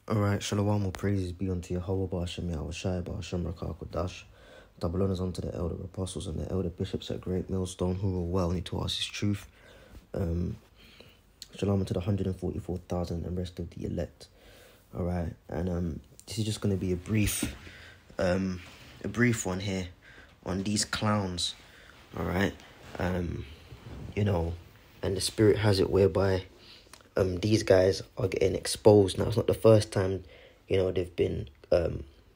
Alright, Shalom, all praises be unto Yahweh, Ba'ashem Yahushai, Ba'ashem Rakah Kodash. Double honors unto the elder apostles and the elder bishops at Great Millstone who will well need to ask his truth. Shalom to the 144,000 and rest of the elect. Alright, and this is just going to be a brief one here on these clowns. Alright, and the spirit has it whereby these guys are getting exposed. Now, it's not the first time, they've been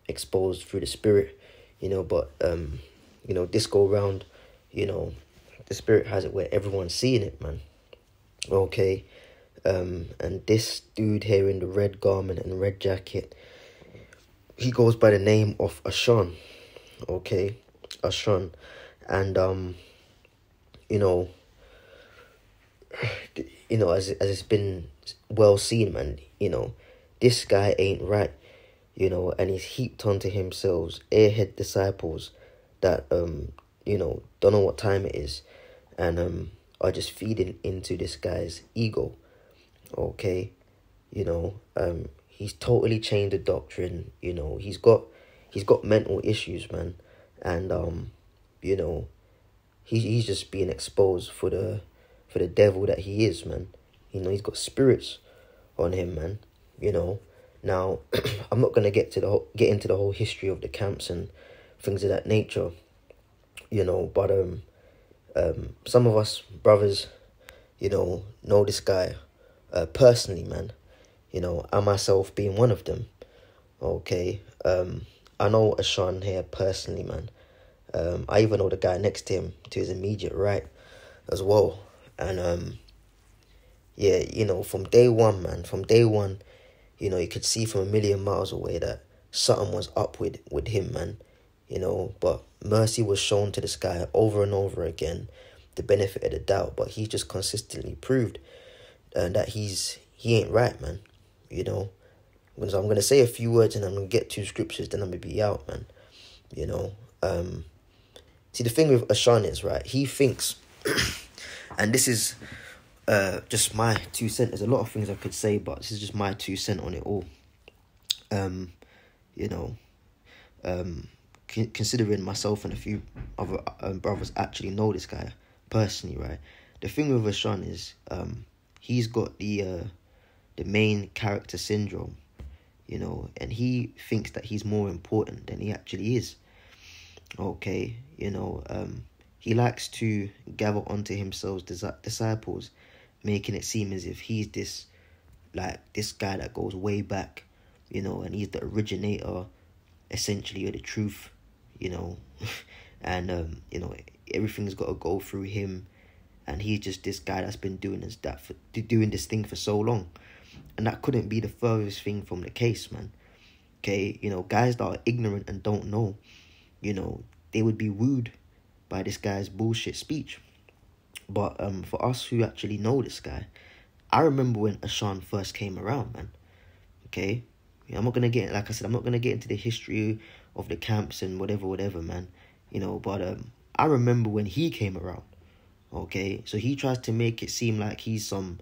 exposed through the spirit, but, this go round, the spirit has it where everyone's seeing it, man. Okay. And this dude here in the red garment and red jacket, he goes by the name of Ashon. Okay. Ashon. And, as it's been well seen, man, this guy ain't right, and he's heaped onto himself airhead disciples that, don't know what time it is, and, are just feeding into this guy's ego, okay? He's totally changed the doctrine, he's got mental issues, man, and, he's just being exposed for the devil that he is, man. He's got spirits on him, man. Now I'm not gonna get into the whole history of the camps and things of that nature, but some of us brothers, know this guy personally, man. I myself being one of them. Okay, I know Ashon here personally, man. I even know the guy next to him, to his immediate right, as well. And from day one, man, you could see from a million miles away that something was up with him, man. But mercy was shown to this guy over and over again, the benefit of the doubt, but he just consistently proved that he ain't right, man. So I'm gonna say a few words and I'm gonna get 2 scriptures, then I'm gonna be out, man. See, the thing with Ashon is, right, he thinks and this is just my 2 cents. There's a lot of things I could say, but this is just my 2 cents on it all. Considering myself and a few other brothers actually know this guy personally, right? The thing with Ashon is he's got the main character syndrome, and he thinks that he's more important than he actually is. Okay, he likes to gather onto himself disciples, making it seem as if he's this guy that goes way back, and he's the originator, essentially, of the truth, and, everything's got to go through him, and he's just this guy that's been doing this thing for so long, and that couldn't be the furthest thing from the case, man. Okay, guys that are ignorant and don't know, they would be wooed by this guy's bullshit speech. But for us who actually know this guy, I remember when Ashon first came around, man. Okay, I'm not gonna get into the history of the camps and whatever, man. But I remember when he came around. Okay, so he tries to make it seem like he's some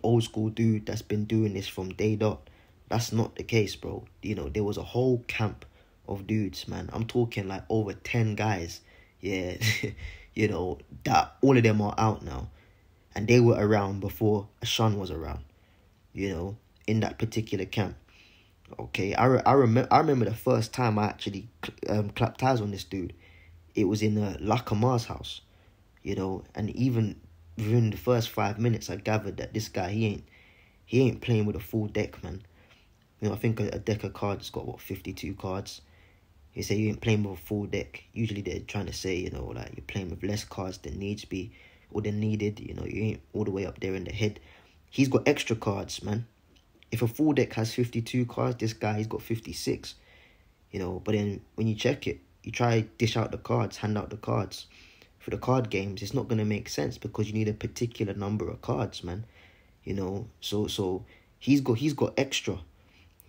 old school dude that's been doing this from day dot. That's not the case, bro. There was a whole camp of dudes, man. I'm talking like over 10 guys. Yeah, that all of them are out now, and they were around before Ashon was around, in that particular camp. Okay, I remember the first time I actually clapped eyes on this dude. It was in Lakamar's house, and even within the first 5 minutes, I gathered that this guy, he ain't playing with a full deck, man. I think a deck of cards got 52 cards. They say you ain't playing with a full deck. Usually they're trying to say, like you're playing with less cards than needs be or than needed. You ain't all the way up there in the head. He's got extra cards, man. If a full deck has 52 cards, this guy, he's got 56. But then when you check it, you try to dish out the cards, hand out the cards. For the card games, it's not going to make sense because you need a particular number of cards, man. So he's got extra.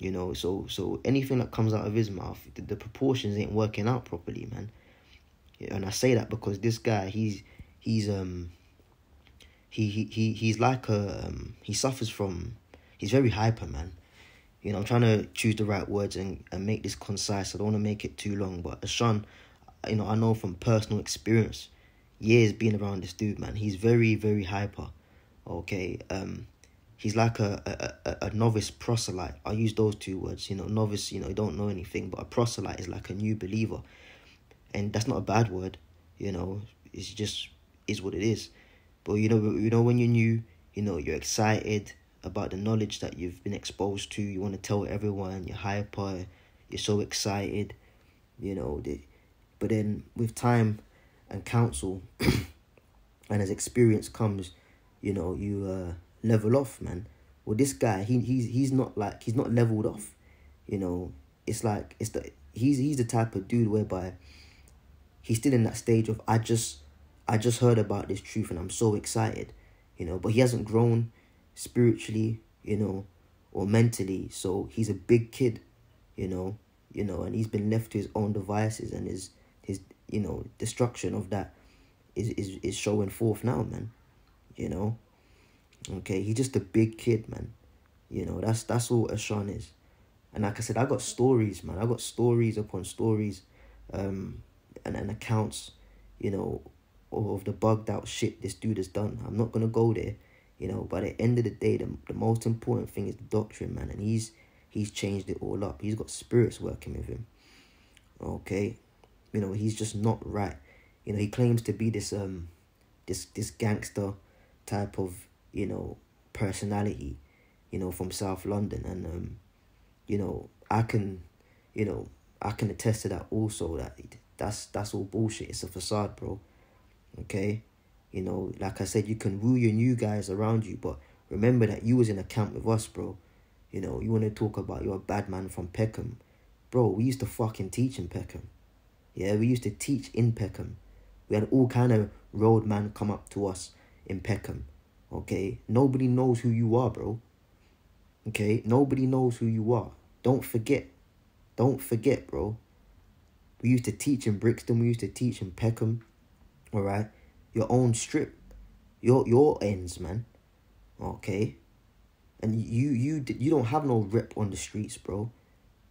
So anything that comes out of his mouth, the proportions ain't working out properly, man. And I say that because this guy, he's like he suffers from, he's very hyper, man. You know, I'm trying to choose the right words and make this concise. I don't want to make it too long. But Ashan, you know, I know from personal experience, years being around this dude, man. He's very, very hyper. Okay. He's like a novice proselyte. I use those two words. You know, novice, you know, you don't know anything. But a proselyte is like a new believer. And that's not a bad word. You know, it's just is what it is. But, you know, when you're new, you know, you're excited about the knowledge that you've been exposed to. You want to tell everyone. You're hyper. You're so excited. You know, but then with time and counsel and as experience comes, you know, you level off, man. Well, this guy, he's not leveled off. You know, it's like he's the type of dude whereby he's still in that stage of I just heard about this truth and I'm so excited, you know, but he hasn't grown spiritually, you know, or mentally. So he's a big kid, you know, and he's been left to his own devices, and his you know, destruction of that is showing forth now, man. You know. Okay, he's just a big kid, man. You know, that's all Ashan is. And like I said, I got stories, man. I got stories upon stories, and accounts, you know, of the bugged out shit this dude has done. I'm not gonna go there, you know. But at the end of the day, the most important thing is the doctrine, man. And he's changed it all up. He's got spirits working with him. Okay, you know, he's just not right. You know, he claims to be this this gangster type of, you know, personality, you know, from South London, and you know, I can attest to that also. That's all bullshit. It's a facade, bro. Okay, you know, like I said, you can rule your new guys around you, but remember that you was in a camp with us, bro. You know, you want to talk about you're a bad man from Peckham, bro. We used to fucking teach in Peckham. Yeah, we used to teach in Peckham. We had all kind of roadman come up to us in Peckham. Okay, nobody knows who you are, bro. Okay, nobody knows who you are. Don't forget, bro. We used to teach in Brixton. We used to teach in Peckham. All right, your own strip, your ends, man. Okay, and you don't have no rep on the streets, bro.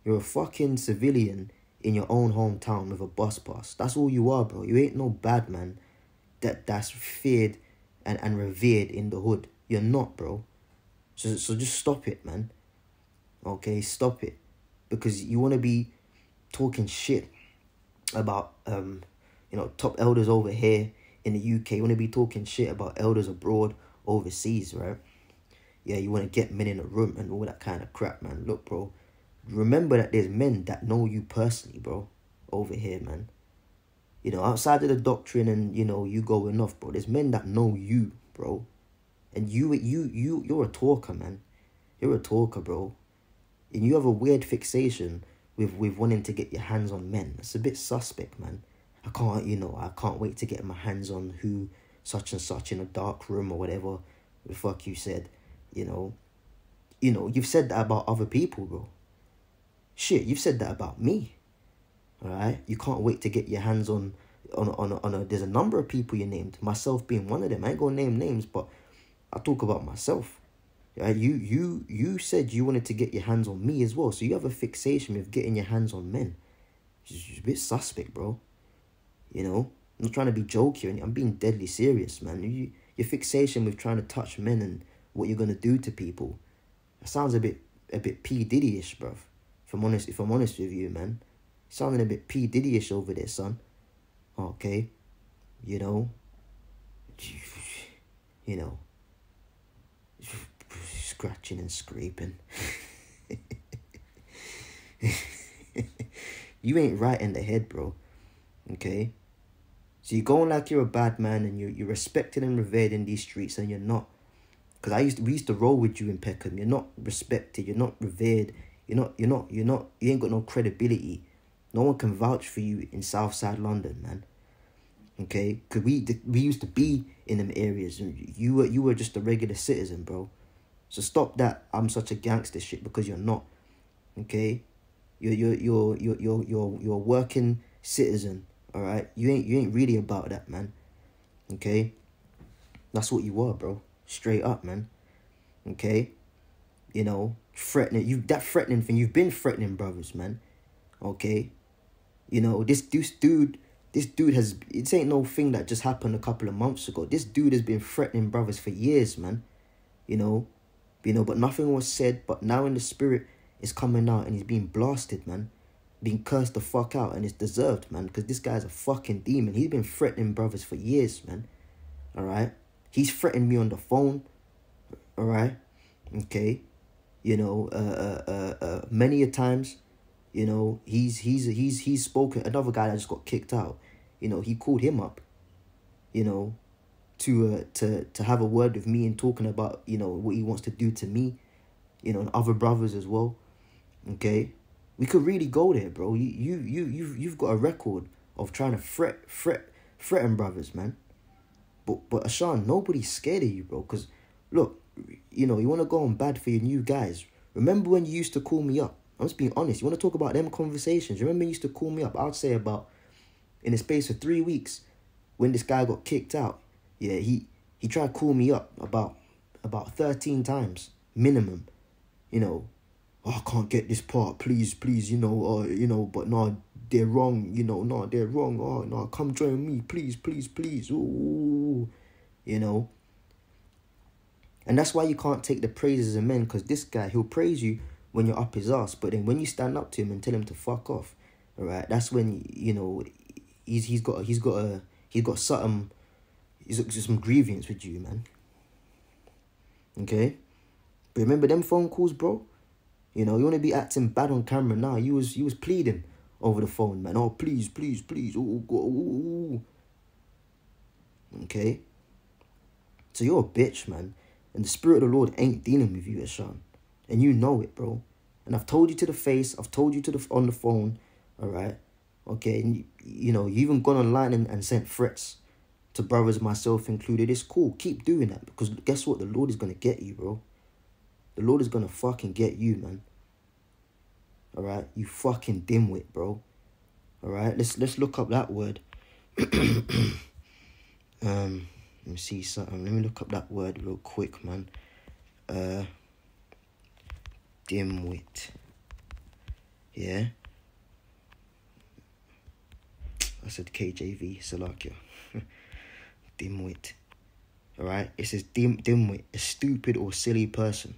You're a fucking civilian in your own hometown with a bus pass. That's all you are, bro. You ain't no bad man that's feared and revered in the hood. You're not, bro. So just stop it, man. Okay, stop it. Because you want to be talking shit about you know, top elders over here in the UK. You want to be talking shit about elders abroad, overseas, right? Yeah, you want to get men in a room and all that kind of crap, man. Look, bro, remember that there's men that know you personally, bro, over here, man. You know, outside of the doctrine and, you know, you going off, bro, there's men that know you, bro. And you're a talker, man. You're a talker, bro. And you have a weird fixation with wanting to get your hands on men. It's a bit suspect, man. I can't wait to get my hands on who such and such in a dark room or whatever the fuck you said. You know, you've said that about other people, bro. Shit, you've said that about me. All right? You can't wait to get your hands on a there's a number of people you named, myself being one of them. I ain't gonna name names, but I talk about myself. Right? You said you wanted to get your hands on me as well, so you have a fixation with getting your hands on men. It's a bit suspect, bro. You know, I'm not trying to be jokey. I'm being deadly serious, man. Your fixation with trying to touch men and what you're gonna do to people, that sounds a bit P Diddy-ish, bruv. If I'm honest with you, man, sounding a bit P Diddy-ish over there, son. Okay, you know, scratching and scraping. You ain't right in the head, bro. Okay, so you're going like you're a bad man and you're respected and revered in these streets, and you're not. Because we used to roll with you in Peckham. You're not respected. You're not revered. You ain't got no credibility. No one can vouch for you in Southside London, man. Okay, because we used to be in them areas, and you were just a regular citizen, bro. So stop that I'm such a gangster shit, because you're not. Okay, you're a working citizen. All right, you ain't really about that, man. Okay, that's what you are, bro. Straight up, man. Okay, you know, threatening. That threatening thing. You've been threatening brothers, man. Okay? You know, this dude has... It ain't no thing that just happened a couple of months ago. This dude has been threatening brothers for years, man. You know, but nothing was said. But now in the spirit, it's coming out and he's being blasted, man. Being cursed the fuck out, and it's deserved, man. Because this guy's a fucking demon. He's been threatening brothers for years, man. Alright? He's threatened me on the phone. Alright? Okay? You know, many a times, you know, he's spoken. Another guy that just got kicked out, you know, he called him up, you know, to have a word with me and talking about, you know, what he wants to do to me, you know, and other brothers as well. Okay? We could really go there, bro. You've got a record of trying to threaten brothers, man. But Ashan, nobody's scared of you, bro. Because, look, you know, you want to go on bad for your new guys. Remember when you used to call me up? I'm just being honest. You want to talk about them conversations? Remember you used to call me up? I'd say about, in the space of 3 weeks, when this guy got kicked out. Yeah, he tried to call me up about 13 times, minimum. You know, oh, I can't get this part, please, you know, but no, they're wrong, you know, no, they're wrong, oh, no, come join me, please, ooh, you know. And that's why you can't take the praises of men, because this guy, he'll praise you when you're up his ass, but then when you stand up to him and tell him to fuck off, all right, that's when, you know, he's got some grievance with you, man. Okay? But remember them phone calls, bro? You know, you want to be acting bad on camera now. You was pleading over the phone, man. Oh, please. Ooh, ooh. Okay? So you're a bitch, man. And the Spirit of the Lord ain't dealing with you, Ashan. And you know it, bro. And I've told you to the face. I've told you on the phone. All right? Okay? And, you know, you even gone online and sent threats to brothers, myself included. It's cool. Keep doing that. Because guess what? The Lord is going to get you, bro. The Lord is going to fucking get you, man. Alright? You fucking dimwit, bro. Alright? Let's look up that word. Let me see something. Let me look up that word real quick, man. Dimwit. Yeah? I said KJV, Salakia. Dimwit. Alright? It says dimwit. A stupid or silly person.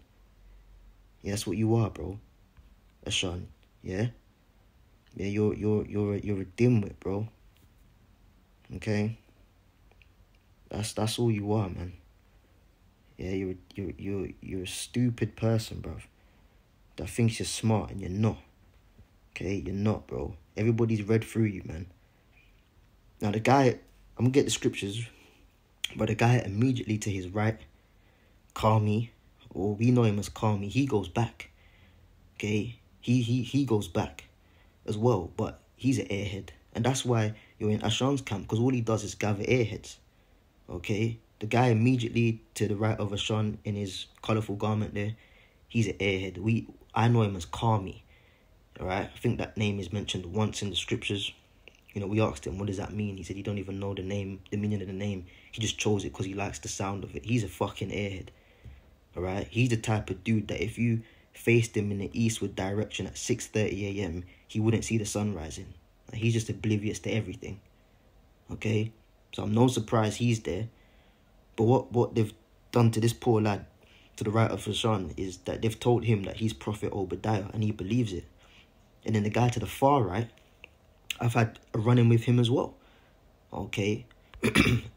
Yeah, that's what you are, bro. Ashan, yeah? Yeah, you're a dimwit, bro. Okay? That's all you are, man. Yeah, you're a stupid person, bro. That thinks you're smart and you're not. Okay? You're not, bro. Everybody's read through you, man. Now the guy, I'm gonna get the scriptures, but the guy immediately to his right, Kami, or we know him as Kami, he goes back. Okay? He goes back as well, but he's an airhead. And that's why you're in Ashan's camp, because all he does is gather airheads. Okay? The guy immediately to the right of Ashan in his colourful garment there, he's an airhead. I know him as Kami. Alright? I think that name is mentioned once in the scriptures. You know, we asked him, what does that mean? He said he don't even know the meaning of the name. He just chose it because he likes the sound of it. He's a fucking airhead. Alright? He's the type of dude that if you faced him in the eastward direction at 6:30 a.m., he wouldn't see the sun rising. Like, he's just oblivious to everything. Okay? So I'm no surprise he's there. But what they've done to this poor lad to the right of Hashan is that they've told him that he's Prophet Obadiah, and he believes it. And then the guy to the far right, I've had a run-in with him as well. Okay?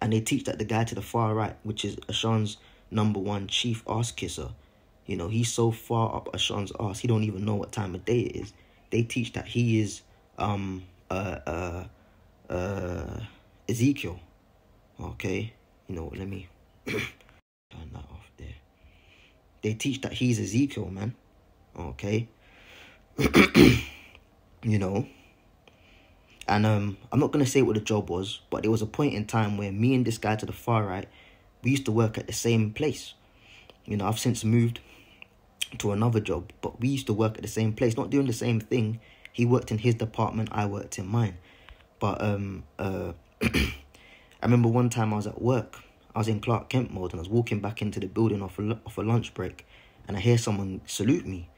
And they teach that the guy to the far right, which is Ashan's #1 chief ass kisser, you know, he's so far up Ashan's ass, he don't even know what time of day it is. They teach that he is Ezekiel. Okay? You know, let me turn that off there. They teach that he's Ezekiel, man. Okay? You know? And I'm not going to say what the job was, but there was a point in time where me and this guy to the far right, we used to work at the same place. You know, I've since moved to another job, but we used to work at the same place, not doing the same thing. He worked in his department, I worked in mine. But I remember one time I was at work. I was in Clark Kent mode, and I was walking back into the building off a lunch break, and I hear someone salute me.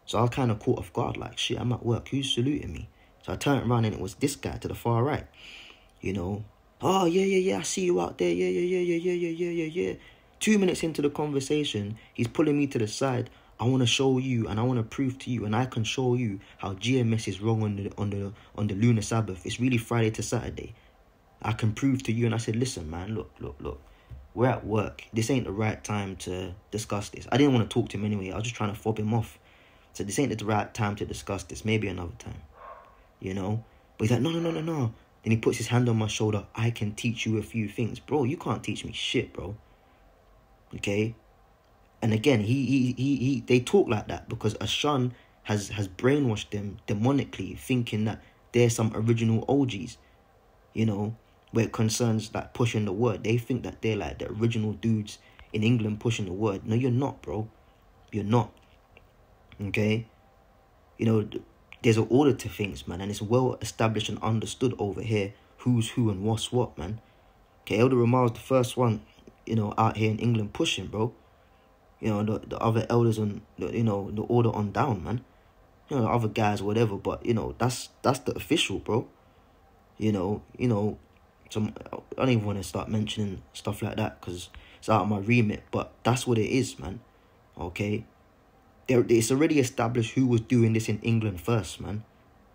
So I was kind of caught off guard, like, shit, I'm at work, who's saluting me? So I turned around and it was this guy to the far right, you know. Oh, yeah, I see you out there, yeah. 2 minutes into the conversation, he's pulling me to the side. I want to show you and I want to prove to you and I can show you how GMS is wrong on the lunar Sabbath. It's really Friday to Saturday. I can prove to you. And I said, listen, man, look. We're at work. This ain't the right time to discuss this. I didn't want to talk to him anyway. I was just trying to fob him off. So this ain't the right time to discuss this. Maybe another time, you know. But he's like, no. Then he puts his hand on my shoulder. I can teach you a few things. Bro, you can't teach me shit, bro. Okay? And again, they talk like that because Ashan has brainwashed them demonically, thinking that they're some original OGs, you know, where it concerns like pushing the word. They think that they're like the original dudes in England pushing the word. No, you're not, bro. You're not. Okay? You know, there's an order to things, man, and it's well established and understood over here who's who and what's what, man. Okay, Elder Ramal's the first one, you know, out here in England pushing, bro. You know, the other elders on, you know, the order on down, man. You know, the other guys, whatever, but, you know, that's the official, bro. You know, some, I don't even want to start mentioning stuff like that because it's out of my remit, but that's what it is, man. Okay? It's already established who was doing this in England first, man.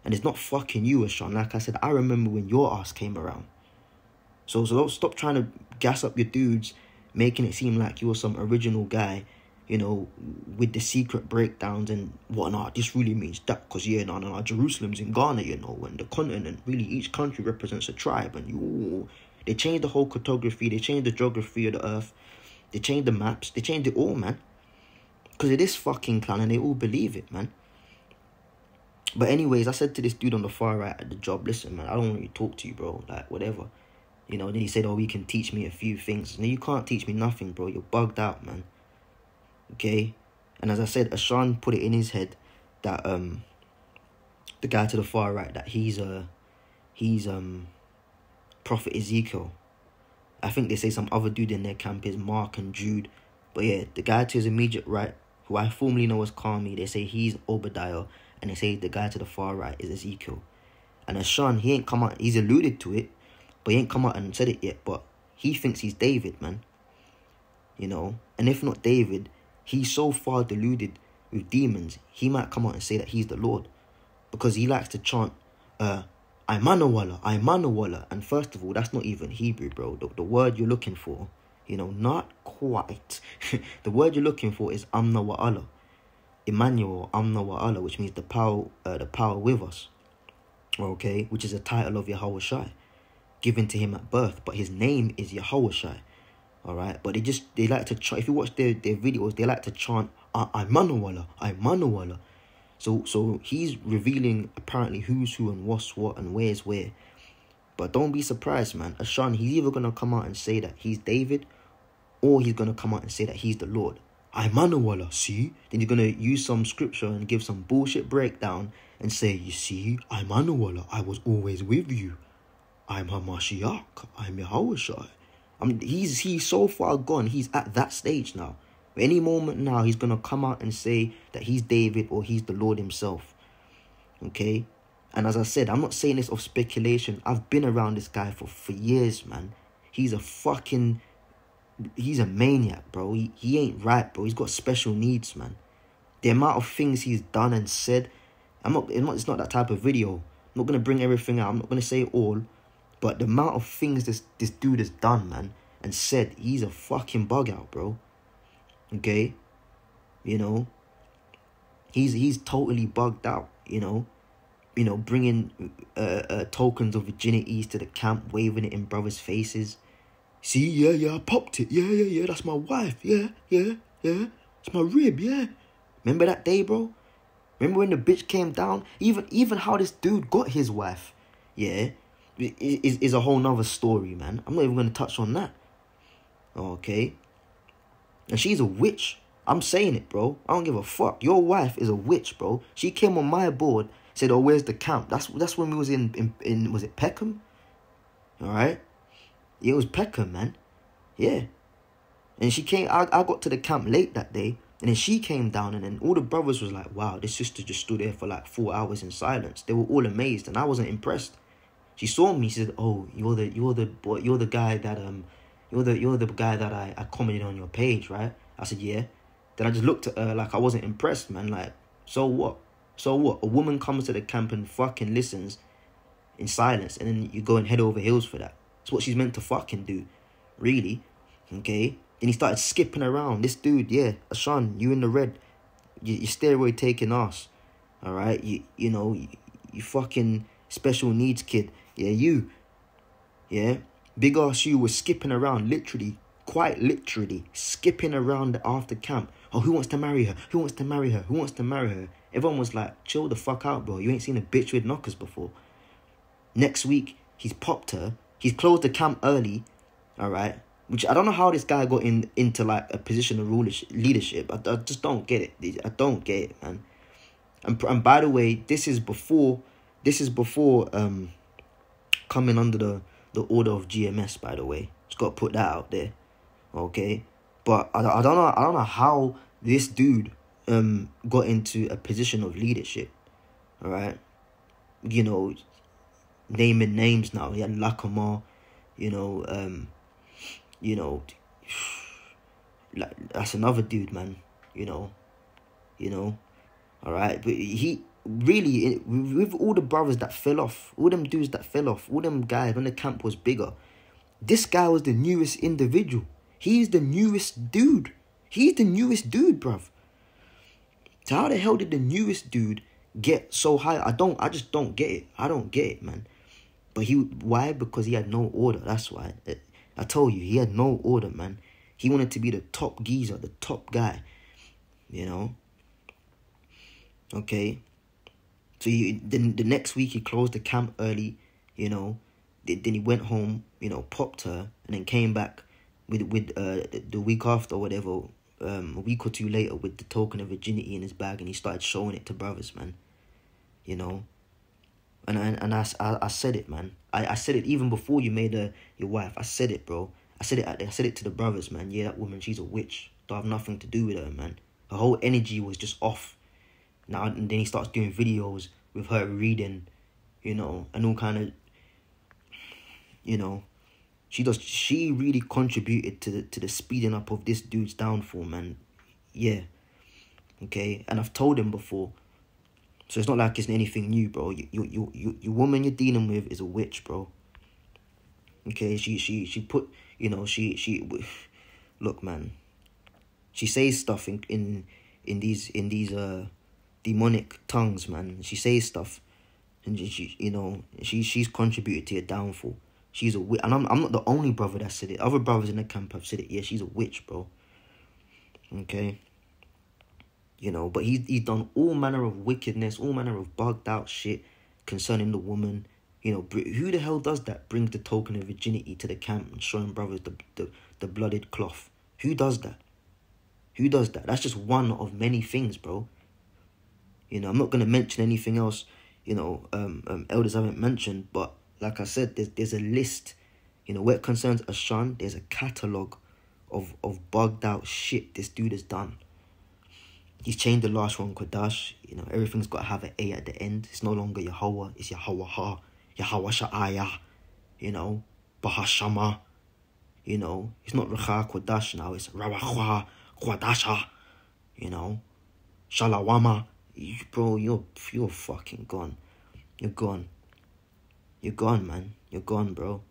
And it's not fucking you, Ashan. Like I said, I remember when your ass came around. So don't stop trying to gas up your dudes, making it seem like you're some original guy, you know, with the secret breakdowns and whatnot. This really means that because, yeah, no, Jerusalem's in Ghana, you know, and the continent, really each country represents a tribe. And they changed the whole cartography, they changed the geography of the earth, they changed the maps, they changed it all, man. Because of this fucking clan, and they all believe it, man. But anyways, I said to this dude on the far right at the job, listen, man, I don't want to talk to you, bro, like, whatever. You know, then he said, oh, he can teach me a few things. No, you can't teach me nothing, bro. You're bugged out, man. Okay? And as I said, Ashan put it in his head that the guy to the far right, that he's Prophet Ezekiel. I think they say some other dude in their camp is Mark and Jude. But yeah, the guy to his immediate right, who I formerly know as Kami, they say he's Obadiah, and they say the guy to the far right is Ezekiel. And Ashan, he ain't come out, he's alluded to it, but he ain't come out and said it yet, but he thinks he's David, man. You know, and if not David, he's so far deluded with demons, he might come out and say that he's the Lord. Because he likes to chant, Imanawala. And first of all, that's not even Hebrew, bro. The word you're looking for, you know, not quite. The word you're looking for is Amna wa Allah. Emmanuel, Amna wa Allah, which means the power with us. Okay, which is a title of Yahweh Shai, given to him at birth, but his name is Yahweh Shai. Alright, but they like to chant. If you watch their videos, they like to chant Imanawala. So he's revealing apparently who's who and what's what and where's where. But don't be surprised, man. Ashan, he's either gonna come out and say that he's David, or he's gonna come out and say that he's the Lord. Imanawala, see? Then you're gonna use some scripture and give some bullshit breakdown and say, you see, Imanawala, I was always with you. I'm Hamashiach. I'm Yahweh Shai. He's so far gone. He's at that stage now. Any moment now, he's going to come out and say that he's David or he's the Lord himself. Okay? And as I said, I'm not saying this of speculation. I've been around this guy for years, man. He's a maniac, bro. He ain't right, bro. He's got special needs, man. The amount of things he's done and said, it's not that type of video. I'm not going to bring everything out. I'm not going to say it all. But the amount of things this dude has done, man, and said, he's a fucking bug out, bro. Okay? You know? He's totally bugged out, you know? You know, bringing tokens of virginities to the camp, waving it in brothers' faces. See, yeah, I popped it. Yeah, that's my wife. Yeah. It's my rib, yeah. Remember that day, bro? Remember when the bitch came down? Even how this dude got his wife, yeah, is a whole nother story, man. I'm not even going to touch on that. Okay? And she's a witch. I'm saying it, bro. I don't give a fuck. Your wife is a witch, bro. She came on my board, said, oh, where's the camp? That's when we was in was it Peckham? Alright? Yeah, it was Peckham, man. Yeah. And she came, I got to the camp late that day, And then she came down, and then all the brothers was like, wow, this sister just stood there for like 4 hours in silence. They were all amazed, and I wasn't impressed. She saw me. She said, "Oh, you're the guy that you're the guy that I commented on your page, right?" I said, "Yeah." Then I just looked at her like I wasn't impressed, man. Like, so what? So what? A woman comes to the camp and fucking listens in silence, and then you go and head over heels for that. It's what she's meant to fucking do, really. Okay. Then he started skipping around. This dude, yeah, Ashan, you in the red. You steroid taking ass. All right. You fucking special needs kid. Yeah, you. Yeah. Big ass you was skipping around, literally, quite literally, skipping around after camp. Oh, who wants to marry her? Who wants to marry her? Who wants to marry her? Everyone was like, chill the fuck out, bro. You ain't seen a bitch with knockers before. Next week, he's popped her. He's closed the camp early. All right. Which I don't know how this guy got into like a position of leadership. I just don't get it. I don't get it, man. And by the way, this is before coming under the order of GMS, by the way. Just got to put that out there. Okay? But I don't know how this dude got into a position of leadership. All right? You know, naming names now. He had Lakama, like that's another dude, man. All right, but he really, with all the brothers that fell off, all them dudes that fell off, all them guys when the camp was bigger, this guy was the newest individual. He's the newest dude. He's the newest dude, bruv. So how the hell did the newest dude get so high? I just don't get it. I don't get it, man. But why? Because he had no order. That's why. I told you, he had no order, man. He wanted to be the top geezer, the top guy, Okay. So then the next week he closed the camp early, Then he went home, popped her, and then came back with the week after or whatever, a week or two later with the token of virginity in his bag, and he started showing it to brothers, man. And I said it, man. I said it even before you made her your wife. I said it, bro. I said it to the brothers, man. Yeah, that woman, she's a witch. Don't have nothing to do with her, man. Her whole energy was just off. Now and then he starts doing videos with her reading, and all kind of, she really contributed to the speeding up of this dude's downfall, man. Yeah. Okay, and I've told him before. So it's not like it's anything new, bro. Your woman you're dealing with is a witch, bro. Okay, she put, she look, man. She says stuff in these demonic tongues, man. She says stuff, and she's contributed to your downfall. She's a witch, and I'm not the only brother that said it. Other brothers in the camp have said it. Yeah, she's a witch, bro. Okay. But he's done all manner of wickedness, all manner of bugged out shit concerning the woman. Who the hell does that? Brings the token of virginity to the camp and showing brothers the blooded cloth. Who does that? Who does that? That's just one of many things, bro. I'm not going to mention anything else, elders haven't mentioned, but like I said, there's a list, where it concerns Ashan, there's a catalogue of bugged out shit this dude has done. He's changed the last one, Kodash. Everything's got to have an A at the end. It's no longer Yahweh, it's Yahweh Ha, Yahweh Sha'aya, Bahashama. It's not Racha Kodash now, it's Rawahwa Kwadasha, Shalawama. Bro, you're fucking gone. You're gone. You're gone, man. You're gone, bro.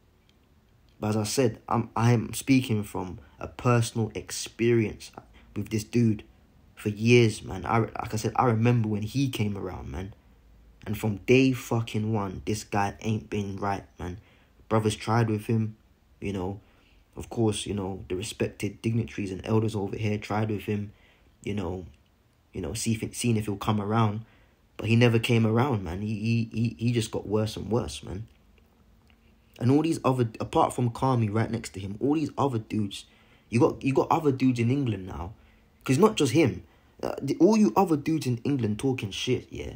But as I said, I'm speaking from a personal experience with this dude for years, man. Like I said, I remember when he came around, man. And from day fucking one, this guy ain't been right, man. Brothers tried with him, Of course, the respected dignitaries and elders over here tried with him, seeing if he'll come around. But he never came around, man. He just got worse and worse, man. And all these other, apart from Kami right next to him, all these other dudes, you got other dudes in England now. Because not just him. All you other dudes in England talking shit, yeah.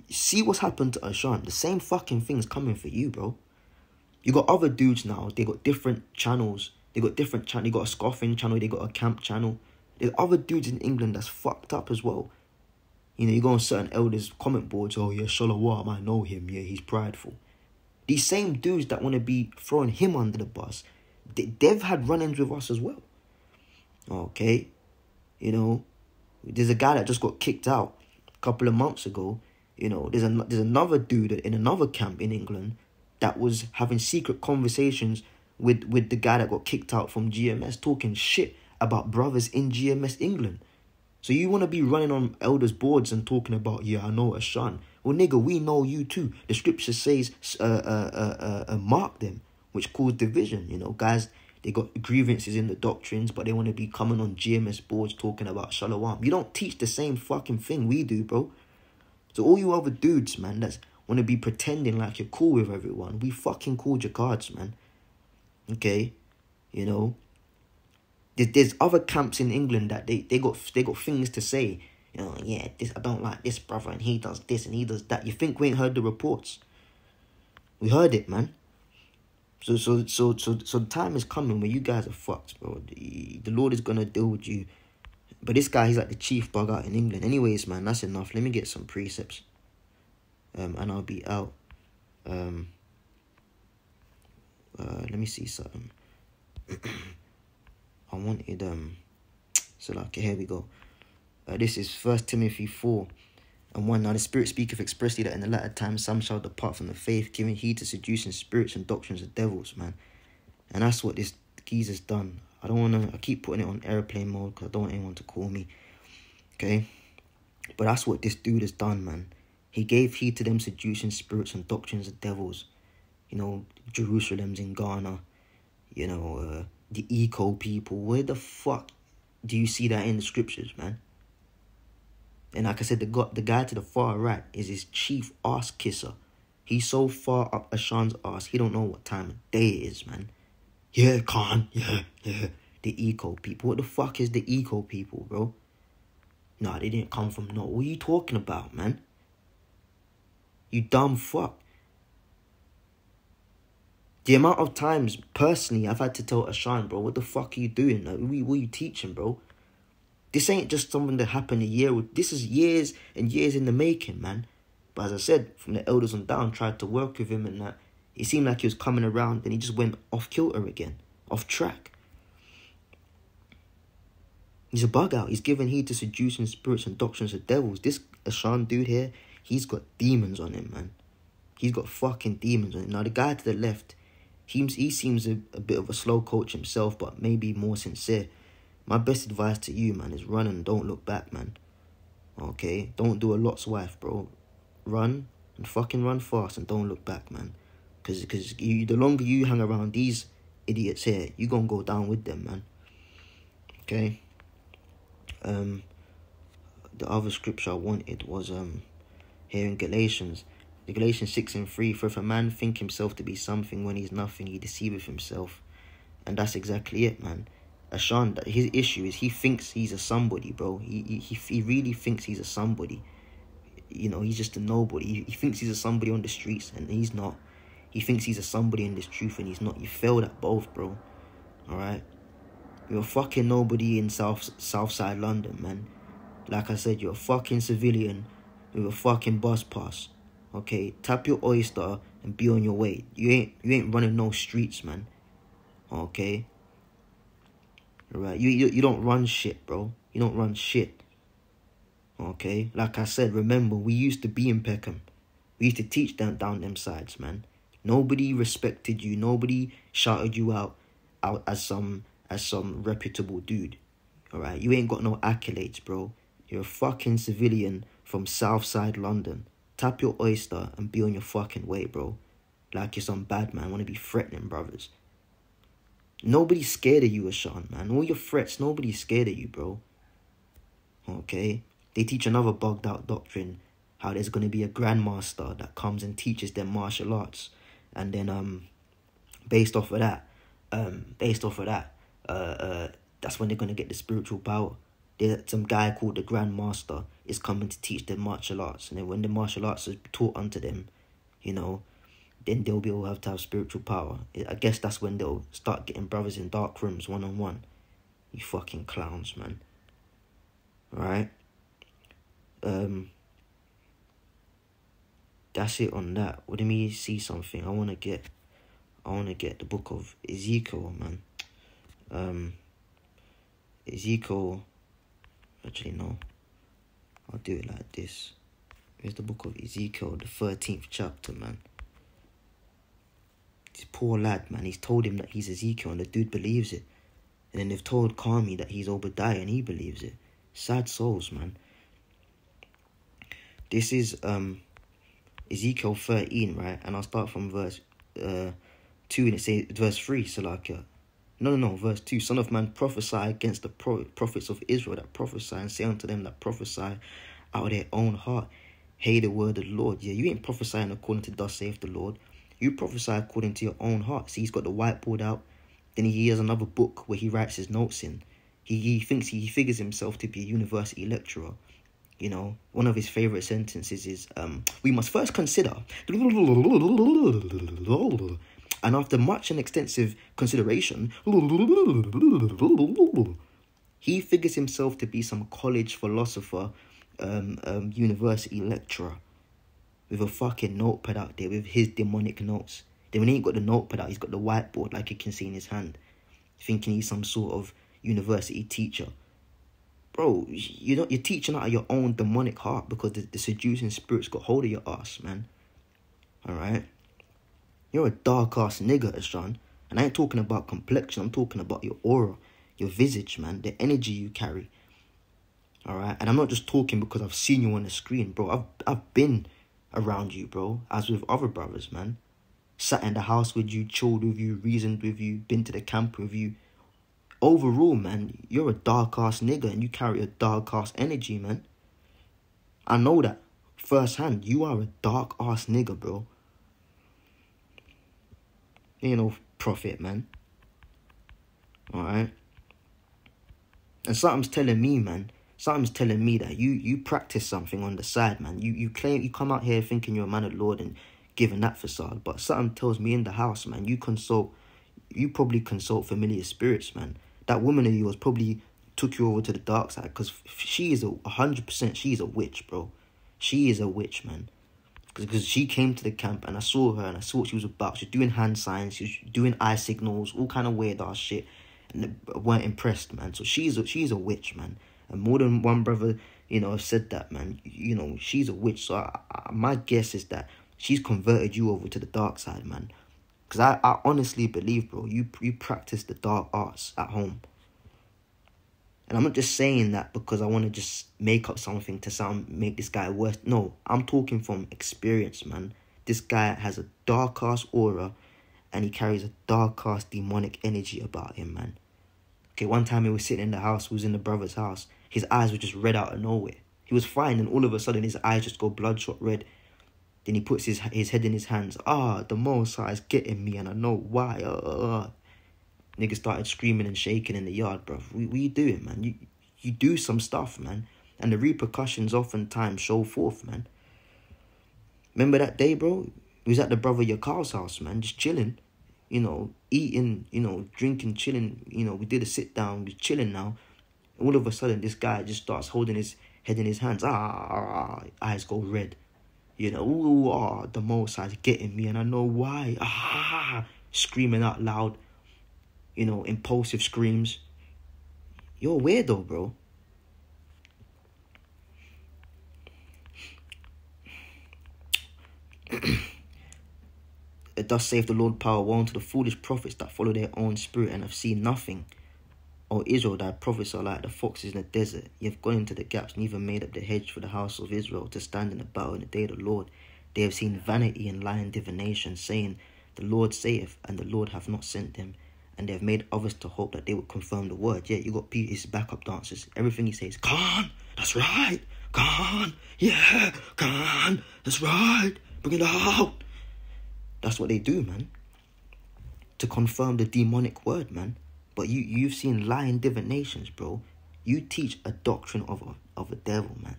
See what's happened to Ashan. The same fucking thing's coming for you, bro. You got other dudes now. They got different channels. They got a scoffing channel. They got a camp channel. There's other dudes in England that's fucked up as well. You know, you go on certain elders' comment boards, oh yeah, Shalom, I know him, yeah, he's prideful. These same dudes that want to be throwing him under the bus, they've had run-ins with us as well. Okay? You know, there's a guy that just got kicked out a couple of months ago. You know, there's another dude in another camp in England that was having secret conversations with the guy that got kicked out from GMS, talking shit about brothers in GMS England. So you want to be running on elders' boards and talking about, yeah, I know Ashan. Well, nigga, we know you too. The scripture says, mark them, which cause division. You know, guys, they got grievances in the doctrines, but they want to be coming on GMS boards talking about Shalom. You don't teach the same fucking thing we do, bro. So all you other dudes, man, that want to be pretending like you're cool with everyone, we fucking called your cards, man. Okay? You know? There's other camps in England that they got things to say. You know, yeah, this, I don't like this brother, and he does this and he does that. You think we ain't heard the reports? We heard it, man. So the time is coming where you guys are fucked, bro. The Lord is gonna deal with you. But this guy, he's like the chief bug out in England. Anyways, man, that's enough. Let me get some precepts. And I'll be out. Let me see something. I wanted so like, okay, here we go. This is 1 Timothy 4:1. Now the Spirit speaketh expressly that in the latter time some shall depart from the faith, giving heed to seducing spirits and doctrines of devils, man. And that's what this geezer's done. I keep putting it on airplane mode because I don't want anyone to call me. Okay? But that's what this dude has done, man. He gave heed to them seducing spirits and doctrines of devils. You know, Jerusalem's in Ghana. You know, the eco people. Where the fuck do you see that in the scriptures, man? And like I said, the guy to the far right is his chief ass kisser. He's so far up Ashan's ass, he don't know what time of day it is, man. Yeah, Khan. Yeah. The eco people. What the fuck is the eco people, bro? Nah, they didn't come from no. What are you talking about, man? You dumb fuck. The amount of times, personally, I've had to tell Ashan, bro, what the fuck are you doing? Like, what are you teaching, bro? This ain't just something that happened a year. This is years and years in the making, man. But as I said, from the elders on down, tried to work with him and that. It seemed like he was coming around and he just went off kilter again. Off track. He's a bug out. He's giving heed to seducing spirits and doctrines of devils. This Ashan dude here, he's got demons on him, man. He's got fucking demons on him. Now, the guy to the left, he seems a bit of a slow coach himself, but maybe more sincere. My best advice to you, man, is run and don't look back, man. Okay? Don't do a Lot's wife, bro. Run and fucking run fast and don't look back, man. Because the longer you hang around these idiots here, you gonna go down with them, man. Okay? The other scripture I wanted was here in Galatians. Galatians 6:3. For if a man think himself to be something when he's nothing, he deceiveth himself. And that's exactly it, man. Ashan, his issue is he thinks he's a somebody, bro. He really thinks he's a somebody. You know, he's just a nobody. He thinks he's a somebody on the streets, and he's not. He thinks he's a somebody in this truth, and he's not. You failed at both, bro. Alright? You're a fucking nobody in Southside London, man. Like I said, you're a fucking civilian with a fucking bus pass. Okay? Tap your oyster and be on your way. You ain't running no streets, man. Okay? Alright? You don't run shit, bro. You don't run shit. Okay? Like I said, remember, we used to be in Peckham. We used to teach them down them sides, man. Nobody respected you. Nobody shouted you out as some reputable dude. Alright? You ain't got no accolades, bro. You're a fucking civilian from Southside London. Tap your oyster and be on your fucking way, bro. Like you're some bad man. Want to be threatening brothers. Nobody's scared of you, Ashan, man. All your threats, nobody's scared of you, bro. Okay? They teach another bugged out doctrine. How there's going to be a grandmaster that comes and teaches them martial arts. And then, based off of that, that's when they're going to get the spiritual power. There's some guy called the Grandmaster is coming to teach them martial arts. And then when the martial arts is taught unto them, you know, then they'll be able to have spiritual power. I guess that's when they'll start getting brothers in dark rooms one-on-one. You fucking clowns, man. right? That's it on that. Let me see something. I wanna get the book of Ezekiel, man. Ezekiel. Actually, no. I'll do it like this. Here's the book of Ezekiel, the 13th chapter, man. This poor lad, man. He's told him that he's Ezekiel, and the dude believes it. And then they've told Kami that he's Obadiah, and he believes it. Sad souls, man. This is Ezekiel 13, right? And I'll start from verse 2, and it says, verse 3, Salakia. No, verse 2. Son of man, prophesy against the prophets of Israel that prophesy, and say unto them that prophesy out of their own heart, hey, the word of the Lord. Yeah, you ain't prophesying according to thus saith the Lord. You prophesy according to your own heart. See, he's got the whiteboard out. Then he has another book where he writes his notes in. He figures himself to be a university lecturer. You know, one of his favorite sentences is, we must first consider. And after much and extensive consideration, he figures himself to be some college philosopher, university lecturer with a fucking notepad out there with his demonic notes. Then when he ain't got the notepad out, he's got the whiteboard like you can see in his hand, thinking he's some sort of university teacher. Bro, you're teaching out of your own demonic heart because the seducing spirit's got hold of your ass, man. Alright? You're a dark-ass nigga, Ashan. And I ain't talking about complexion. I'm talking about your aura, your visage, man. The energy you carry. Alright? And I'm not just talking because I've seen you on the screen, bro. I've been around you, bro. As with other brothers, man. Sat in the house with you, chilled with you, reasoned with you, been to the camp with you. Overall, man, you're a dark-ass nigga and you carry a dark-ass energy, man. I know that firsthand. You are a dark-ass nigga, bro. You know, prophet, man. Alright? And something's telling me, man. Something's telling me that you practice something on the side, man. You claim, you come out here thinking you're a man of the Lord and giving that facade. But something tells me in the house, man, you probably consult familiar spirits, man. That woman of yours probably took you over to the dark side because she is 100%, she's a witch, bro. She is a witch, man. Because she came to the camp and I saw her and I saw what she was about. She was doing hand signs, she was doing eye signals, all kind of weird ass shit. And they weren't impressed, man. So she's a witch, man. And more than one brother, you know, have said that, man. You know, she's a witch. So my guess is that she's converted you over to the dark side, man. Because I honestly believe, bro, you practice the dark arts at home. And I'm not just saying that because I want to just make up something to make this guy worse. No, I'm talking from experience, man. This guy has a dark-ass aura and he carries a dark-ass demonic energy about him, man. Okay, one time he was sitting in the house, he was in the brother's house. His eyes were just red out of nowhere. He was fine and all of a sudden his eyes just go bloodshot red. Then he puts his head in his hands. The Most High is getting me and I know why. Niggas started screaming and shaking in the yard, bro. What you doing, man? You do some stuff, man. And the repercussions oftentimes show forth, man. Remember that day, bro? We was at the brother Yakal's house, man. Just chilling. You know, eating, you know, drinking, chilling. You know, we did a sit down. We're chilling now. All of a sudden, this guy just starts holding his head in his hands. Eyes go red. You know, the Most High is getting me and I know why. Screaming out loud. You know, impulsive screams. You're a weirdo, bro. Thus saith the Lord power, woe unto the foolish prophets that follow their own spirit and have seen nothing. O Israel, thy prophets are like the foxes in the desert. Ye have gone into the gaps and even made up the hedge for the house of Israel to stand in the battle in the day of the Lord. They have seen vanity and lying divination, saying, the Lord saith, and the Lord hath not sent them. And they have made others to hope that they would confirm the word. Yeah, you got his backup dancers. Everything he says, Khan, that's right. Khan, yeah, Khan, that's right. Bring it out. That's what they do, man. To confirm the demonic word, man. But you've seen lying divinations, bro. You teach a doctrine of a devil, man.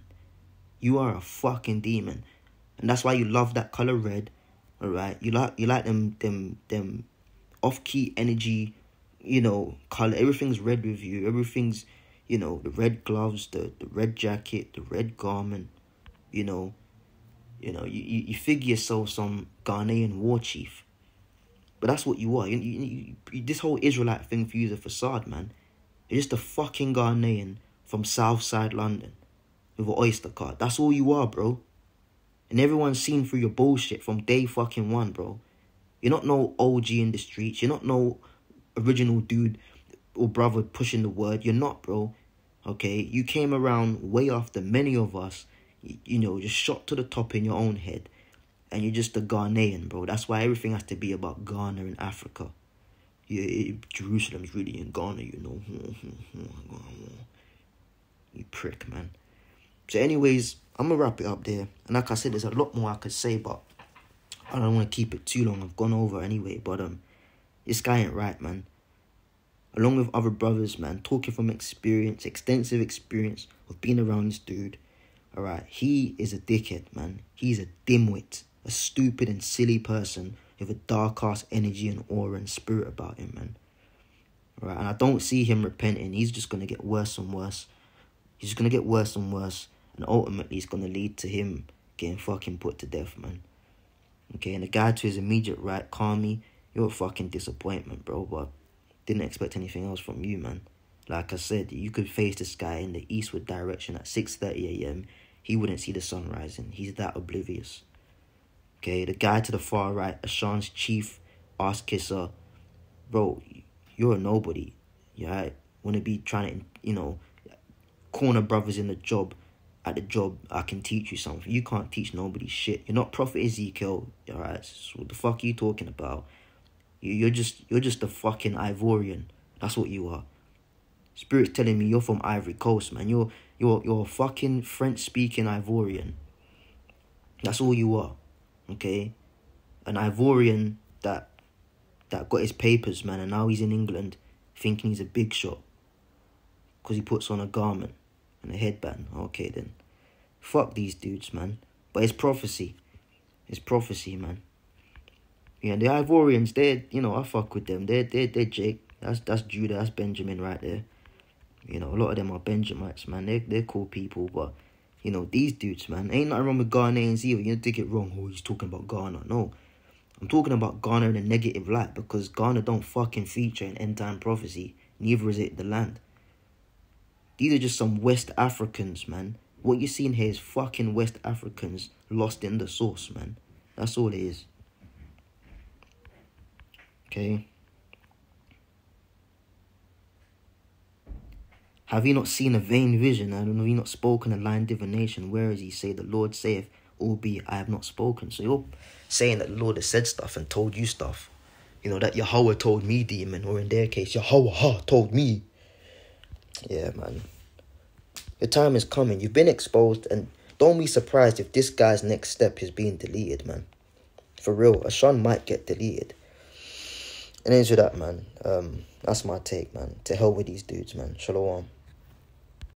You are a fucking demon. And that's why you love that color red. Alright? You like them off-key energy, you know, color. Everything's red with you. Everything's, You know, the red gloves, the red jacket, the red garment. You figure yourself some Ghanaian war chief. But that's what you are. This whole Israelite thing for you is a facade, man. You're just a fucking Ghanaian from Southside London with an Oyster card. That's all you are, bro. And everyone's seen through your bullshit from day fucking one, bro. You're not no OG in the streets. You're not no original dude or brother pushing the word. You're not, bro. Okay? You came around way after many of us, just shot to the top in your own head. And you're just a Ghanaian, bro. That's why everything has to be about Ghana and Africa. Yeah, Jerusalem's really in Ghana, you know. You prick, man. So anyways, I'm going to wrap it up there. And like I said, there's a lot more I could say, but I don't want to keep it too long. I've gone over anyway. But this guy ain't right, man. Along with other brothers, man, talking from experience, extensive experience of being around this dude. Alright, he is a dickhead, man. He's a dimwit. A stupid and silly person with a dark-ass energy and aura and spirit about him, man. Alright, and I don't see him repenting. He's just going to get worse and worse. He's just going to get worse and worse. And ultimately, it's going to lead to him getting fucking put to death, man. Okay, and the guy to his immediate right, Kami, you're a fucking disappointment, bro. But didn't expect anything else from you, man. Like I said, you could face this guy in the eastward direction at 6:30 a.m. He wouldn't see the sun rising. He's that oblivious. Okay, the guy to the far right, Ashan's chief ass kisser. Bro, you're a nobody. You right? Want to be trying to, corner brothers in the job. At the job, I can teach you something. You can't teach nobody shit. You're not Prophet Ezekiel. Alright, so what the fuck are you talking about? You're just a fucking Ivorian. That's what you are. Spirit's telling me you're from Ivory Coast, man. You're a fucking French-speaking Ivorian. That's all you are. Okay? An Ivorian that got his papers, man, and now he's in England thinking he's a big shot. Because he puts on a garment and a headband. Okay, then. Fuck these dudes, man. But it's prophecy. It's prophecy, man. Yeah, the Ivorians, I fuck with them. They're Jake. That's Judah. That's Benjamin right there. A lot of them are Benjamites, man. They're cool people, but, these dudes, man, ain't nothing wrong with Ghanaians either. You don't take it wrong. Oh, he's talking about Ghana. No. I'm talking about Ghana in a negative light because Ghana don't fucking feature in end-time prophecy. Neither is it the land. These are just some West Africans, man. What you're seeing here is fucking West Africans lost in the sauce, man. That's all it is. Okay? Have you not seen a vain vision? Have you not spoken a lying divination? Whereas he say, the Lord saith, albeit I have not spoken. So you're saying that the Lord has said stuff and told you stuff. That Yahweh told me, demon. Or in their case, Yahweh told me. Yeah, man. Your time is coming. You've been exposed. And don't be surprised if this guy's next step is being deleted, man. For real. Ashan might get deleted. And into that, man. That's my take, man. To hell with these dudes, man. Shalom.